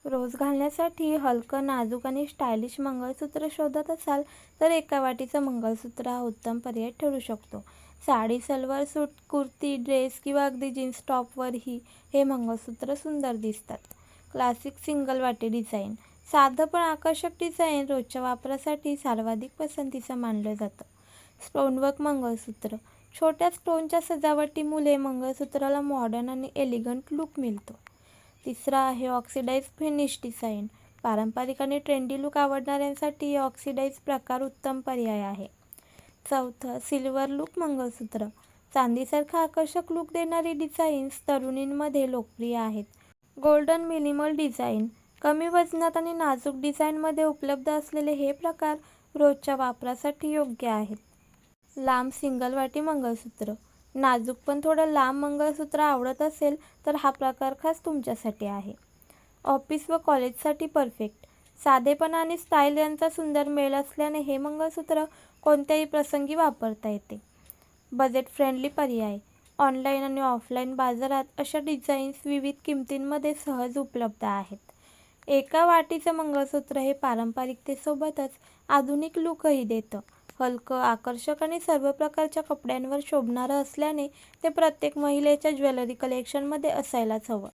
रोज घालण्यासाठी हलकं, नाजूक आणि स्टायलिश मंगळसूत्र शोधत असाल तर एका वाटीचं मंगळसूत्र हा उत्तम पर्याय ठरू शकतो. साडी, सलवार सूट, कुर्ती, ड्रेस किंवा अगदी जीन्स टॉपवरही हे मंगळसूत्र सुंदर दिसतात. क्लासिक सिंगल वाटी डिझाईन. साधं पण आकर्षक डिझाईन रोजच्या वापरासाठी सर्वाधिक पसंतीचं मानलं जातं. स्टोनवर्क मंगळसूत्र. छोट्या स्टोनच्या सजावटीमुळे मंगळसूत्राला मॉडर्न आणि एलिगंट लुक मिळतो. तिसरा आहे ऑक्सिडाइज फिनिश डिझाईन. पारंपरिक आणि ट्रेंडी लुक आवडणाऱ्यांसाठी ऑक्सिडाइज प्रकार उत्तम पर्याय आहे. चौथं सिल्वर लुक मंगळसूत्र. चांदीसारखा आकर्षक लुक देणारी डिझाईन्स तरुणींमध्ये लोकप्रिय आहेत. Golden minimal design. कमी वजनात आणि नाजूक डिझाईनमध्ये उपलब्ध असलेले हे प्रकार रोजच्या वापरासाठी योग्य आहेत. लांब सिंगल वाटी मंगळसूत्र. नाजूक पण थोडं लांब मंगळसूत्र आवडत असेल तर हा प्रकार खास तुमच्यासाठी आहे. ऑफिस व कॉलेजसाठी परफेक्ट. साधेपणा आणि स्टाईल यांचा सुंदर मेळ असल्याने हे मंगळसूत्र कोणत्याही प्रसंगी वापरता येते. बजेट फ्रेंडली पर्याय. ऑनलाईन आणि ऑफलाईन बाजारात अशा डिझाईन्स विविध किमतींमध्ये सहज उपलब्ध आहेत. एका वाटीचं मंगळसूत्र हे पारंपरिकतेसोबतच आधुनिक लुकही देतं. हलकं, आकर्षक आणि सर्व प्रकारच्या कपड्यांवर शोभणारं असल्याने ते प्रत्येक महिलेच्या ज्वेलरी कलेक्शनमध्ये असायलाच हवं.